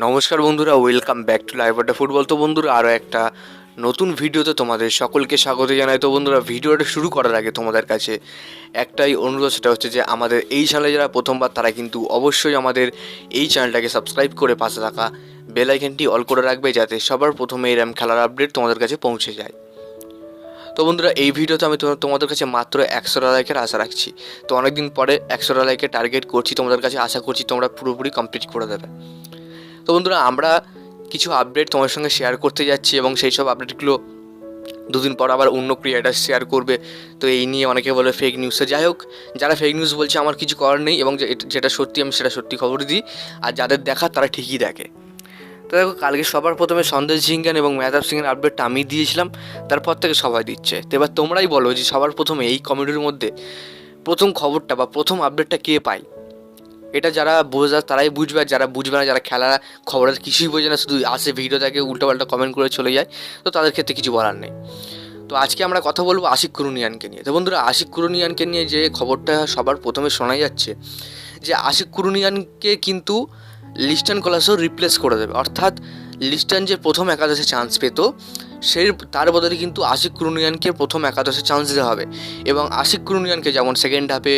নমস্কার বন্ধুরা, welcome back to live আড্ডা ফুটবল। তো বন্ধুরা, আরও একটা নতুন ভিডিওতে তোমাদের সকলকে স্বাগত জানাই। তো বন্ধুরা, ভিডিওটা শুরু করার আগে তোমাদের কাছে একটাই অনুরোধ, সেটা হচ্ছে যে আমাদের এই চ্যানেলে যারা প্রথমবার তারা কিন্তু অবশ্যই আমাদের এই চ্যানেলটাকে সাবস্ক্রাইব করে পাশে থাকা বেল আইকনটি অল করে রাখবে, যাতে সবার প্রথমে এরম খেলার আপডেট তোমাদের কাছে পৌঁছে যায়। তো বন্ধুরা, এই ভিডিওতে আমি তোমাদের কাছে মাত্র 100টা লাইকের আশা রাখছি। তো অনেকদিন পরে 100টা লাইকের টার্গেট করছি তোমাদের কাছে, আশা করছি তোমরা পুরোপুরি কমপ্লিট করে দেবে। তো বন্ধুরা, আমরা কিছু আপডেট তোমার সঙ্গে শেয়ার করতে যাচ্ছি এবং সেই সব আপডেটগুলো দুদিন পর আবার অন্য ক্রিয়েটার শেয়ার করবে। তো এই নিয়ে অনেকে বলে ফেক নিউজে, যাই হোক, যারা ফেক নিউজ বলছে আমার কিছু করার নেই, এবং যেটা সত্যি আমি সেটা সত্যি খবর দিই, আর যাদের দেখা তারা ঠিকই দেখে। তো দেখো, কালকে সবার প্রথমে সন্দেশ ঝিঙ্গান এবং মেহতাব সিংয়ের আপডেটটা আমি দিয়েছিলাম, তারপর থেকে সবাই দিচ্ছে। তো এবার তোমরাই বলো যে সবার প্রথমে এই কমিউনিটির মধ্যে প্রথম খবরটা বা প্রথম আপডেটটা কে পায়। এটা যারা বোঝা তারাই বুঝবে, আর যারা বুঝবে না, যারা খেলা খবরের কিছুই বোঝে না, শুধু আসে ভিডিও দেখে উল্টোপাল্টা কমেন্ট করে চলে যায়, তো তাদের ক্ষেত্রে কিছু বলার নেই। তো আজকে আমরা কথা বলবো আশিক কুরুনিয়ানকে নিয়ে। তো বন্ধুরা, আশিক কুরুনিয়ানকে নিয়ে যে খবরটা সবার প্রথমে শোনা যাচ্ছে, যে আশিক কুরুনিয়ানকে কিন্তু লিস্টন কোলাসও রিপ্লেস করে দেবে। অর্থাৎ লিস্টন যে প্রথম একাদশে চান্স পেত, সেই তার বদলে কিন্তু আশিক কুরুনিয়ানকে প্রথম একাদশে চান্স দিতে হবে। এবং আশিক কুরুনিয়ানকে যেমন সেকেন্ড হাফে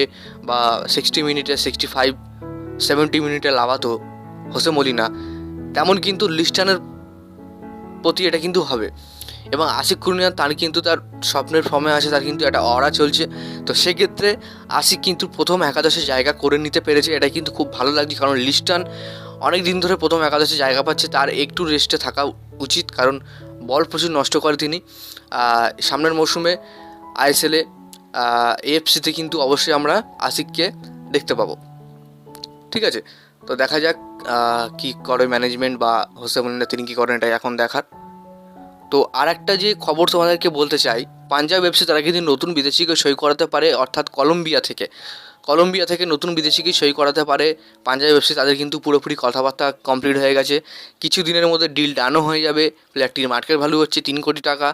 বা 60 মিনিটে 65 70 মিনিটে লাভাতো হোসে মলিনা, তেমন কিন্তু লিস্টনের প্রতি এটা কিন্তু হবে। এবং আশিক কুরুনিয়ান তার কিন্তু তার স্বপ্নের ফর্মে আছে, তার কিন্তু একটা অরা চলছে। তো সেক্ষেত্রে আশিক কিন্তু প্রথম একাদশে জায়গা করে নিতে পেরেছে, এটা কিন্তু খুব ভালো লাগছে। কারণ লিস্টন অনেক দিন ধরে প্রথম একাদশে জায়গা পাচ্ছে, তার একটু রেস্টে থাকা উচিত, কারণ বল প্রচুর নষ্ট করে তিনি। সামনের মৌসুমে আইএসএলে এএফসিতে কিন্তু অবশ্যই আমরা আশিককে দেখতে পাবো। ঠিক আছে, তো দেখা যাক কী করে ম্যানেজমেন্ট বা হোসে মলিনা, তিনি কী করেন, এটা এখন দেখার। তো আর একটা যে খবর তোমাদেরকে বলতে চাই, পাঞ্জাব এফসি তারা কিন্তু নতুন বিদেশিকে সই করাতে পারে, অর্থাৎ কলম্বিয়া থেকে নতুন বিদেশিকে সই করাতে পারে পাঞ্জাব এফসি। তাদের কিন্তু পুরোপুরি কথাবার্তা কমপ্লিট হয়ে গেছে, কিছু দিনের মধ্যে ডিল ডানও হয়ে যাবে। প্লেয়ারটির মার্কেট ভ্যালু হচ্ছে 3 কোটি টাকা,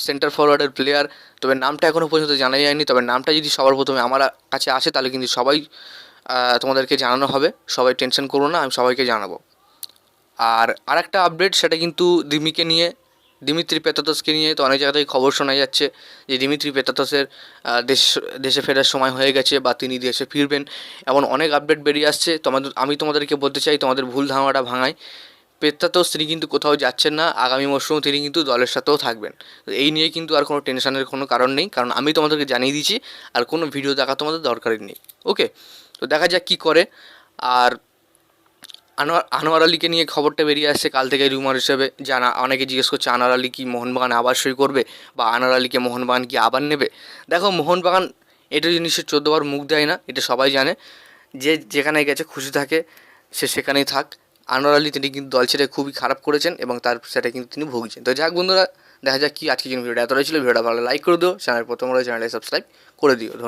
সেন্টার ফরওয়ার্ডের প্লেয়ার। তবে নামটা এখনও পর্যন্ত জানা যায়নি, তবে নামটা যদি সবার প্রথমে আমার কাছে আসে তাহলে কিন্তু সবাই তোমাদেরকে জানানো হবে। সবাই টেনশন করো না, আমি সবাইকে জানাবো। আর আরেকটা আপডেট, সেটা কিন্তু দিমিত্রি পেতাতসকে নিয়ে। তো অনেক জায়গাতেই খবর শোনা যাচ্ছে যে দিমিত্রি পেতাতসের দেশে ফেরার সময় হয়ে গেছে, বা তিনি দেশে ফিরবেন, এমন অনেক আপডেট বেরিয়ে আসছে। আমি তোমাদেরকে বলতে চাই, তোমাদের ভুল ধারণাটা ভাঙাই। পেতাতস তিনি কিন্তু কোথাও যাচ্ছেন না, আগামী মরশুমে তিনি কিন্তু দলের সাথেও থাকবেন। তো এই নিয়ে কিন্তু আর কোনো টেনশনের কোনো কারণ নেই, কারণ আমি তোমাদেরকে জানিয়ে দিয়েছি, আর কোনো ভিডিও দেখা তোমাদের দরকারই নেই। ওকে, তো দেখা যাক কী করে। আর আনোয়ার আলীকে নিয়ে খবরটা বেরিয়ে আসছে কাল থেকে রিউমার হিসেবে। অনেকে জিজ্ঞেস করছে আনোয়ার আলী কি মোহনবাগান আবার সই করবে, বা আনোয়ার আলীকে মোহনবাগান কি আবার নেবে। দেখো, মোহনবাগান এটা জিনিসের 14বার মুখ দেয় না, এটা সবাই জানে। যে যেখানে গেছে খুশি থাকে, সে সেখানেই থাক। আনোয়ার আলী তিনি কিন্তু দল ছেড়ে খুবই খারাপ করেছেন, এবং তার সেটা কিন্তু তিনি ভুগছেন। তো যাক বন্ধুরা, দেখা যাক কি আজকে ভিডিওটা এতটাই ছিল। ভিডিওটা ভালো লাইক করে দিও, চ্যানেল প্রথম চ্যানেলে সাবস্ক্রাইব করে দিও। ধন্যবাদ।